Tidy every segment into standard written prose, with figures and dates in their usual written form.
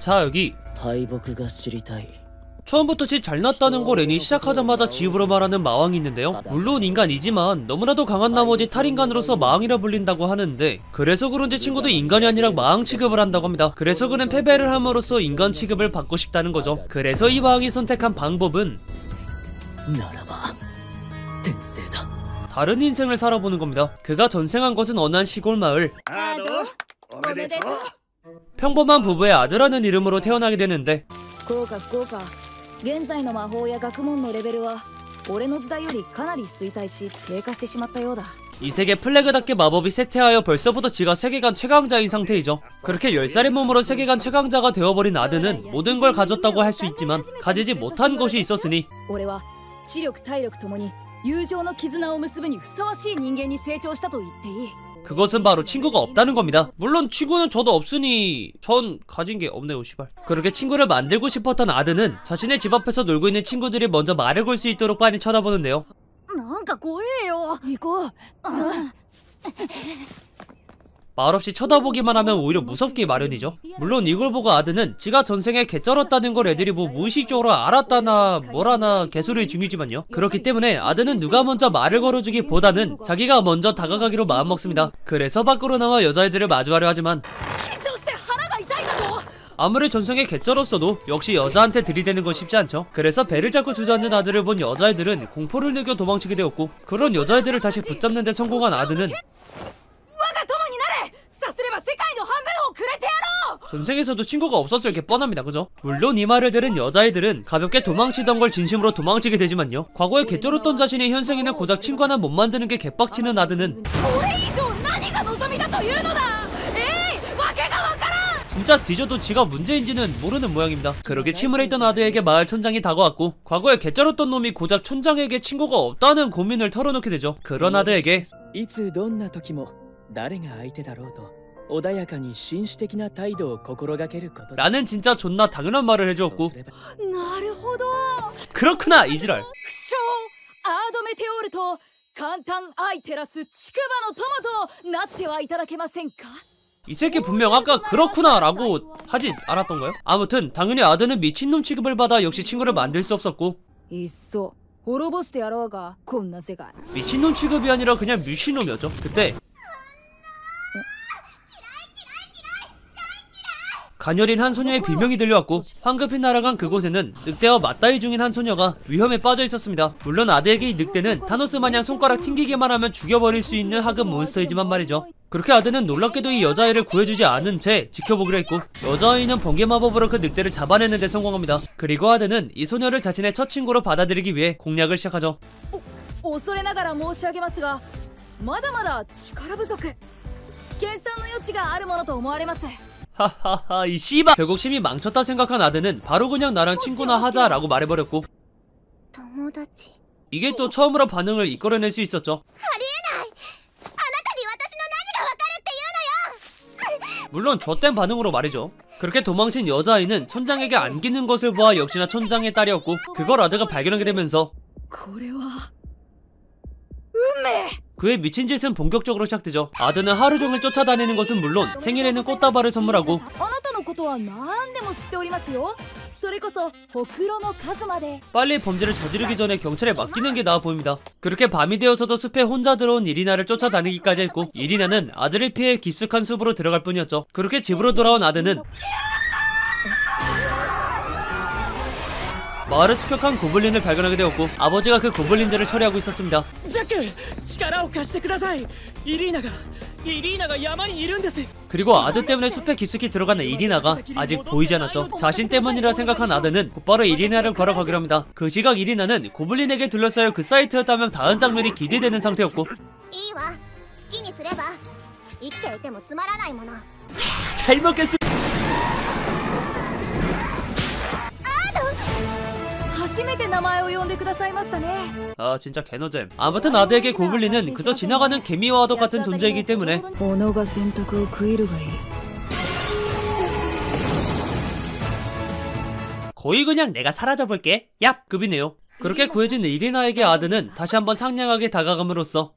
자, 여기 大木が知りたい。 처음부터 지 잘났다는 거 렌이 시작하자마자 지읍으로 말하는 마왕이 있는데요. 물론 인간이지만 너무나도 강한 나머지 탈인간으로서 마왕이라 불린다고 하는데, 그래서 그런지 친구도 인간이 아니라 마왕 취급을 한다고 합니다. 그래서 그는 패배를 함으로써 인간 취급을 받고 싶다는 거죠. 그래서 이 마왕이 선택한 방법은 다른 인생을 살아보는 겁니다. 그가 전생한 것은 어느 한 시골 마을. 평범한 부부의 아들라는 이름으로 태어나게 되는데, 現在の魔法や学問のレベルは俺の時代よりかなり衰退し低下してしまったようだ。 이 세계 플래그답게 마법이 쇠퇴하여 벌써부터 지가 세계관 최강자인 상태이죠. 그렇게 10살의 몸으로 세계관 최강자가 되어버린 아드는 모든 걸 가졌다고 할 수 있지만 가지지 못한 것이 있었으니 俺は知力体力ともに友情の絆を結ぶにふさわしい人間に成長したと言っていい。 그것은 바로 친구가 없다는 겁니다. 물론 친구는 저도 없으니 전 가진 게 없네요, 시발. 그렇게 친구를 만들고 싶었던 아드는 자신의 집 앞에서 놀고 있는 친구들이 먼저 말을 걸 수 있도록 빤히 쳐다보는데요. なんか怖えよ。行こう。 말없이 쳐다보기만 하면 오히려 무섭기 마련이죠. 물론 이걸 보고 아드는 지가 전생에 개쩔었다는 걸 애들이 뭐 무의식적으로 알았다나 뭐라나 개소리 중이지만요. 그렇기 때문에 아드는 누가 먼저 말을 걸어주기보다는 자기가 먼저 다가가기로 마음먹습니다. 그래서 밖으로 나와 여자애들을 마주하려 하지만 아무리 전생에 개쩔었어도 역시 여자한테 들이대는 건 쉽지 않죠. 그래서 배를 잡고 주저앉은 아들을 본 여자애들은 공포를 느껴 도망치게 되었고, 그런 여자애들을 다시 붙잡는 데 성공한 아드는 전생에서도 친구가 없었을 게 뻔합니다, 그죠? 물론 이 말을 들은 여자애들은 가볍게 도망치던 걸 진심으로 도망치게 되지만요, 과거에 개쩔었던 자신이 현생에는 고작 친구 하나 못 만드는 게 개빡치는 아드는 진짜 뒤져도 지가 문제인지는 모르는 모양입니다. 그렇게 침울해 있던 아드에게 마을 촌장이 다가왔고, 과거에 개쩔었던 놈이 고작 촌장에게 친구가 없다는 고민을 털어놓게 되죠. 그런 아드에게 라는 진짜 존나 당연한 말을 해주었고, 그렇구나 이지랄. 이 새끼 분명 아까 그렇구나 라고 하지 않았던가요? 아무튼 당연히 아드는 미친놈 취급을 받아 역시 친구를 만들 수 없었고, 미친놈 취급이 아니라 그냥 미친놈이었죠. 그때 가녀린 한 소녀의 비명이 들려왔고, 황급히 날아간 그곳에는 늑대와 맞다이 중인 한 소녀가 위험에 빠져 있었습니다. 물론 아드에게 이 늑대는 타노스 마냥 손가락 튕기기만 하면 죽여버릴 수 있는 하급 몬스터이지만 말이죠. 그렇게 아드는 놀랍게도 이 여자아이를 구해주지 않은 채 지켜보기로 했고, 여자아이는 번개 마법으로 그 늑대를 잡아내는 데 성공합니다. 그리고 아드는 이 소녀를 자신의 첫 친구로 받아들이기 위해 공략을 시작하죠. 하하하, 이 씨발! 결국 심히 망쳤다 생각한 아드는 바로 그냥 나랑 친구나 하자라고 말해버렸고, 이게 또 처음으로 반응을 이끌어낼 수 있었죠. 물론 좆된 반응으로 말이죠. 그렇게 도망친 여자아이는 촌장에게 안기는 것을 보아 역시나 촌장의 딸이었고, 그걸 아드가 발견하게 되면서 그의 미친 짓은 본격적으로 시작되죠. 아드는 하루 종일 쫓아다니는 것은 물론 생일에는 꽃다발을 선물하고, 빨리 범죄를 저지르기 전에 경찰에 맡기는 게 나아 보입니다. 그렇게 밤이 되어서도 숲에 혼자 들어온 이리나를 쫓아다니기까지 했고, 이리나는 아들을 피해 깊숙한 숲으로 들어갈 뿐이었죠. 그렇게 집으로 돌아온 아드는 마을을 습격한 고블린을 발견하게 되었고, 아버지가 그 고블린들을 처리하고 있었습니다. 그리고 아드 때문에 숲에 깊숙이 들어간 이리나가 아직 보이지 않았죠. 자신 때문이라 생각한 아드는 곧바로 이리나를 걸어가기로 합니다. 그 시각 이리나는 고블린에게 둘러싸여 그 사이트였다면 다음 장면이 기대되는 상태였고, 잘 먹겠습니다. 아 진짜 개노잼. 아무튼 아드에게 고블린은 그저 지나가는 개미와 똑같은 존재이기 때문에 거의 그냥 내가 사라져볼게 얍 급이네요. 그렇게 구해진 이리나에게 아드는 다시 한번 상냥하게 다가감으로써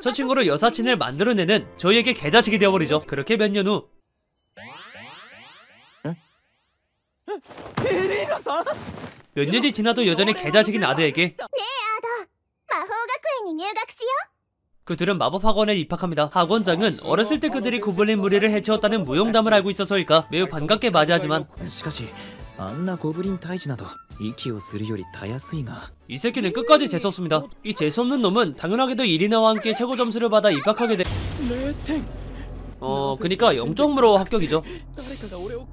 저 친구로 여사친을 만들어내는 저희에게 개자식이 되어버리죠. 그렇게 몇 년 후 몇 년이 지나도 여전히 개자식인 아드에게 그들은 마법학원에 입학합니다. 학원장은 어렸을 때 그들이 고블린 무리를 해치웠다는 무용담을 알고 있어서일까 매우 반갑게 맞이하지만 しかしあんなゴブリン退治など息をするよりたやすいが 이 새끼는 끝까지 재수없습니다. 이 재수없는 놈은 당연하게도 이리나와 함께 최고 점수를 받아 입학하게 돼. 그니까 0점으로 합격이죠.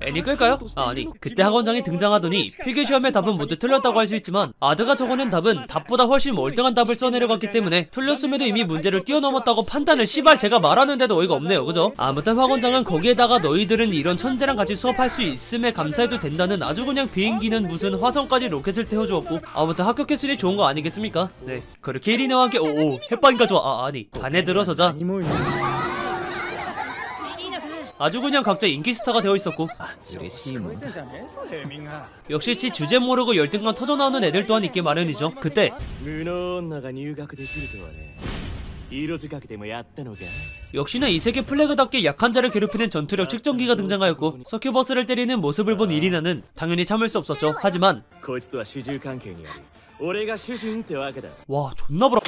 애니 끌까요? 아니, 그때 학원장이 등장하더니 필기시험의 답은 모두 틀렸다고 할 수 있지만 아드가 적어낸 답은 답보다 훨씬 월등한 답을 써내려갔기 때문에 틀렸음에도 이미 문제를 뛰어넘었다고 판단을 씨발 제가 말하는데도 어이가 없네요, 그죠? 아무튼 학원장은 거기에다가 너희들은 이런 천재랑 같이 수업할 수 있음에 감사해도 된다는 아주 그냥 비행기는 무슨 화성까지 로켓을 태워주었고 아무튼 합격했으니 좋은 거 아니겠습니까? 네, 그렇게 이리나와 함께 햇반가 좋아. 아니, 반에 들어서자 何もいない 아주 그냥 각자 인기 스타가 되어 있었고 嬉しいもんだ 역시 지 주제 모르고 열등감 터져나오는 애들 또한 있기 마련이죠. 그때 無能女が入学できるとはね色仕掛けでもやったのか 역시나 이 세계 플래그답게 약한 자를 괴롭히는 전투력 측정기가 등장하였고 서큐버스를 때리는 모습을 본 이리나는 당연히 참을 수 없었죠. 하지만 こいつとは主従関係にあり俺が主人ってわけだ 와 존나 부러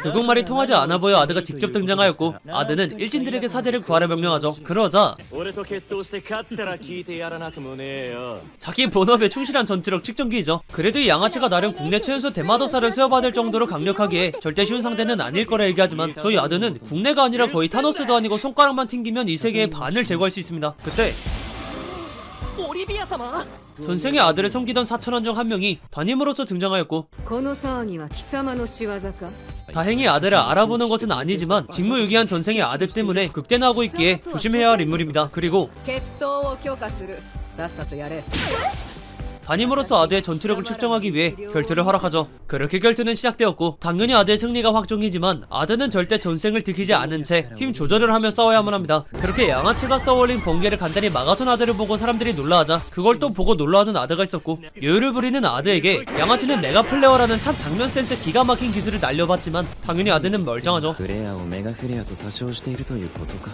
결국 말이 통하지 않아 보여 아드가 직접 등장하였고 아드는 일진들에게 사제를 구하라 명령하죠. 그러자 俺と決闘して勝ったら聞いてやらなくもねえよ 자기 본업에 충실한 전투력 측정기이죠. 그래도 이 양아치가 나름 국내 최연소 대마도사를 수여받을 정도로 강력하기에 절대 쉬운 상대는 아닐 거라 얘기하지만 저희 아드는 국내가 아니라 거의 타노스도 아니고 손가락만 튕기면 이 세계의 반을 제거할 수 있습니다. 그때 전생의 아들을 섬기던 사천원 중 한 명이 담임으로서 등장하였고 この騒ぎは貴様の仕業か 다행히 아들을 알아보는 것은 아니지만 직무유기한 전생의 아들 때문에 극대노하고 있기에 조심해야 할 인물입니다. 그리고 決闘を許可するさっさとやれ 담임으로서 아드의 전투력을 측정하기 위해 결투를 허락하죠. 그렇게 결투는 시작되었고 당연히 아드의 승리가 확정이지만 아드는 절대 전생을 들키지 않은 채 힘 조절을 하며 싸워야만 합니다. 그렇게 양아치가 써올린 번개를 간단히 막아선 아드를 보고 사람들이 놀라하자 그걸 또 보고 놀라하는 아드가 있었고 여유를 부리는 아드에게 양아치는 메가 플레어라는 참 장면 센스 기가 막힌 기술을 날려봤지만 당연히 아드는 멀쩡하죠. フレアをメガフレアと詐称しているということか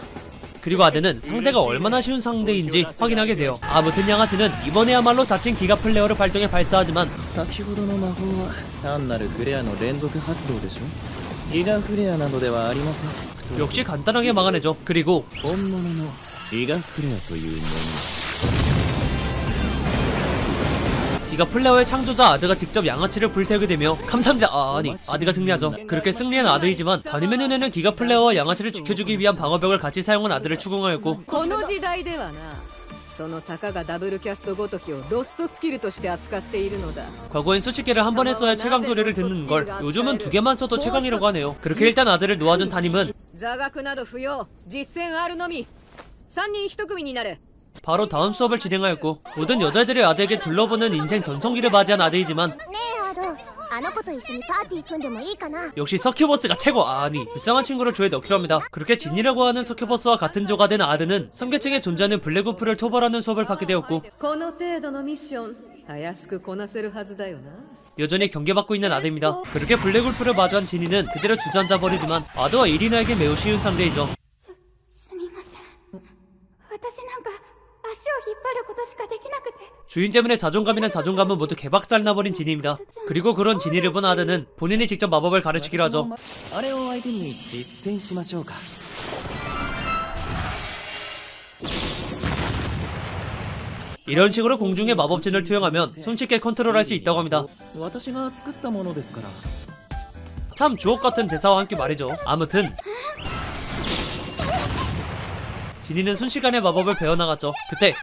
그리고 아드는 상대가 얼마나 쉬운 상대인지 확인하게 돼요. 아무튼 양아치는 이번에야말로 자칭 기가 플레어를 발동해 발사하지만 先ほどの魔法は単なるフレアの連続発動でしょギガフレアなどではありません 역시 간단하게 막아내죠. 그리고 本物のギガフレアというもの 기가 플레어의 창조자 아드가 직접 양아치를 불태우게 되며 감사합니다. 아니 아드가 승리하죠. 그렇게 승리한 아드이지만 담임의 눈에는 기가 플레어와 양아치를 지켜주기 위한 방어벽을 같이 사용한 아드를 추궁하였고 この時代ではなそのたかがダブルキャストごときをロストスキルとして扱っているのだ 과거엔 수십 개를 한 번에 써야 최강 소리를 듣는 걸 요즘은 두 개만 써도 최강이라고 하네요. 그렇게 일단 아드를 놓아준 담임은 座学など不要実践あるのみ3人1組になれ 바로 다음 수업을 진행하였고 모든 여자들이 아드에게 둘러보는 인생 전성기를 맞이한 아드이지만 ねえアドあの子と一緒にパーティー組んでもいいかな 역시 서큐버스가 최고. 아니 불쌍한 친구를 조에 넣기로 합니다. 그렇게 진이라고 하는 서큐버스와 같은 조가 된 아드는 삼계층에 존재하는 블랙우프를 토벌하는 수업을 받게 되었고 この程度のミッションたやすくこなせるはずだよな 여전히 경계받고 있는 아드입니다. 그렇게 블랙울프를 마주한 진이는 그대로 주저앉아 버리지만 아드와 이리나에게 매우 쉬운 상대이죠. すみません私なんか足を引っ張ることしかできなくて 주인 때문에 자존감이란 자존감은 모두 개박살 나버린 진이입니다. 그리고 그런 진이를 본 아드는 본인이 직접 마법을 가르치기로 하죠. あれを相手に実践しましょうか 이런 식으로 공중에 마법진을 투영하면 손쉽게 컨트롤할 수 있다고 합니다. 私が作ったものですから 참 주옥같은 대사와 함께 말이죠. 아무튼 진이는 순식간에 마법을 배워나갔죠. 그때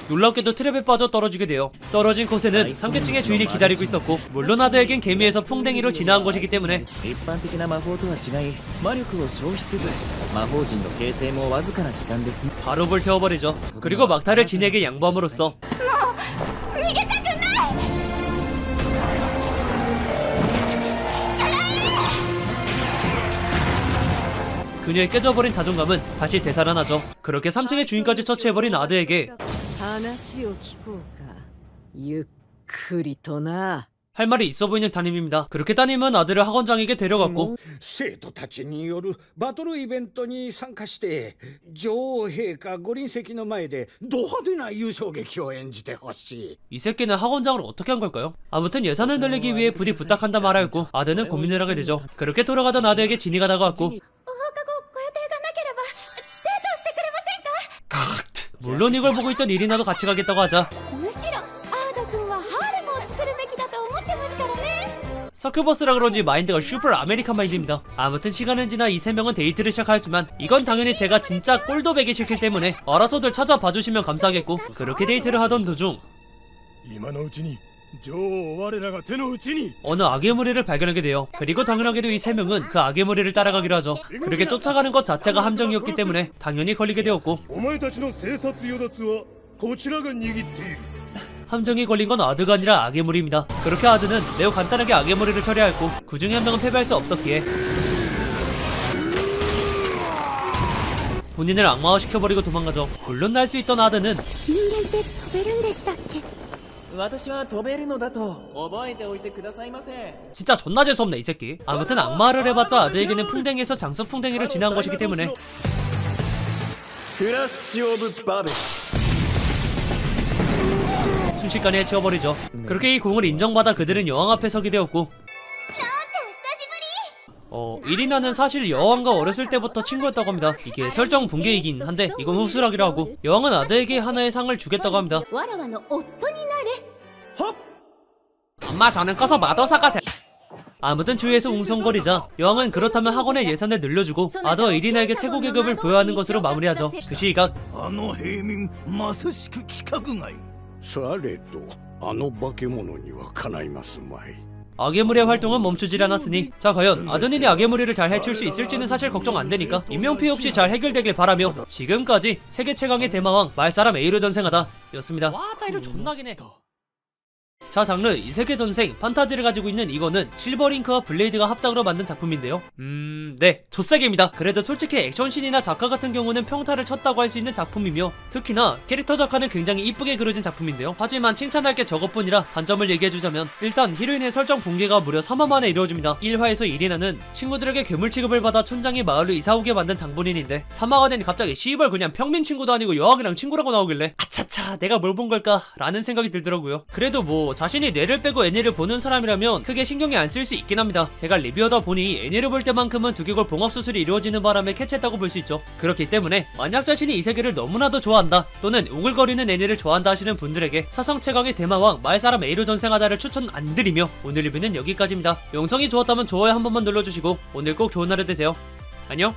놀랍게도 트랩에 빠져 떨어지게 돼요. 떨어진 곳에는 삼계층의 주인이 기다리고 있었고 물론 아드에겐 개미에서 풍뎅이로 진화한 것이기 때문에 一般的な魔法とは違い魔力を消費せず魔法陣の形成もわずかな時間です 바로 불태워버리죠. 그리고 막타를 진에게 양보함으로써 逃げたくない 그녀의 깨져버린 자존감은 다시 되살아나죠. 그렇게 3층의 주인까지 처치해버린 아드에게 話を聞こうかゆっくりとな할 말이 있어 보이는 따님입니다. 그렇게 따님은 아들을 학원장에게 데려갔고 生徒たちによるバトルイベントに参加して女王陛下ご臨席の前でド派手な優勝劇を演じてほしい。 이 새끼는 학원장을 어떻게 한 걸까요? 아무튼 예산을 늘리기 위해 부디 부탁한다 말하였고 아드는 고민을 하게 되죠. 그렇게 돌아가던 아드에게 지니가 다가왔고 放課後ご予定がなければデートしてくれませんか？ 물론 이걸 보고 있던 이리나도 같이 가겠다고 하자 むしろアーダ君はハーレムを作るべきだと思ってますからね。 서큐버스라 그런지 마인드가 슈퍼 아메리칸 마인드입니다. 아무튼 시간은 지나 이 세 명은 데이트를 시작하였지만 이건 당연히 제가 진짜 꼴도 배기 싫기 때문에 알아서들 찾아봐 주시면 감사하겠고 그렇게 데이트를 하던 도중 今のうちに女王を我らが手の内に 어느 악의 무리를 발견하게 돼요. 그리고 당연하게도 이 세 명은 그 악의 무리를 따라가기로 하죠. 그렇게 쫓아가는 것 자체가 함정이었기 때문에 당연히 걸리게 되었고 お前たちの生殺与奪はこちらが握っている 함정이 걸린 건 아드가 아니라 악의 무리입니다. 그렇게 아드는 매우 간단하게 악의 무리를 처리하였고 그 중에 한 명은 패배할 수 없었기에 본인을 악마화시켜버리고 도망가죠. 물론 날 수 있던 아드는 人間って飛べるんでしたっけ？私は飛べるのだと覚えておいてくださいませ。 진짜 존나 재수없네 이 새끼. 아무튼 악마를 해봤자 아드에게는 풍뎅이에서 장수풍뎅이를 지나간 것이기 때문에 クラッシュオブバブル 순식간에 해치워버리죠. 그렇게 이 공을 인정받아 그들은 여왕 앞에 서게 되었고 이리나는 사실 여왕과 어렸을 때부터 친구였다고 합니다. 이게 설정 붕괴이긴 한데 이건 후술하기로 하고 여왕은 아드에게 하나의 상을 주겠다고 합니다. わらわの夫になれ。 엄마 저는 커서 마도사가 돼. 아무튼 주위에서 웅성거리자 여왕은 그렇다면 학원의 예산을 늘려주고 아더 이리나에게 최고 계급을 부여하는 것으로 마무리하죠. 그 시각 あの平民まさしく規格外。されどあの化け物にはかないますまい。 악의 무리의 활동은 멈추질 않았으니 자 과연 아드닌이 악의 무리를 잘 해칠 수 있을지는 사실 걱정 안 되니까 인명피해 없이 잘 해결되길 바라며 지금까지 세계 최강의 대마왕 말사람 에이로 전생하다 였습니다. 와 타이를 존나긴 해. 자 장르 이세계 전생 판타지를 가지고 있는 이거는 실버링크와 블레이드가 합작으로 만든 작품인데요. 네 조세계입니다. 그래도 솔직히 액션씬이나 작가 같은 경우는 평타를 쳤다고 할 수 있는 작품이며 특히나 캐릭터 작화는 굉장히 이쁘게 그려진 작품인데요. 하지만 칭찬할 게 저것뿐이라 단점을 얘기해주자면 일단 히로인의 설정 붕괴가 무려 3화 만에 이루어집니다. 1화에서 이리나는 친구들에게 괴물 취급을 받아 촌장이 마을로 이사오게 만든 장본인인데 3화가 되니 갑자기 씨발 그냥 평민 친구도 아니고 여왕이랑 친구라고 나오길래 아차차 내가 뭘 본 걸까 라는 생각이 들더라고요. 그래도 뭐 자신이 뇌를 빼고 애니를 보는 사람이라면 크게 신경이 안 쓸 수 있긴 합니다. 제가 리뷰하다 보니 애니를 볼 때만큼은 두개골 봉합수술이 이루어지는 바람에 캐치했다고 볼 수 있죠. 그렇기 때문에 만약 자신이 이 세계를 너무나도 좋아한다 또는 오글거리는 애니를 좋아한다 하시는 분들에게 사상 최강의 대마왕 말사람 에이로 전생하다를 추천 안 드리며 오늘 리뷰는 여기까지입니다. 영상이 좋았다면 좋아요 한 번만 눌러주시고 오늘 꼭 좋은 하루 되세요. 안녕.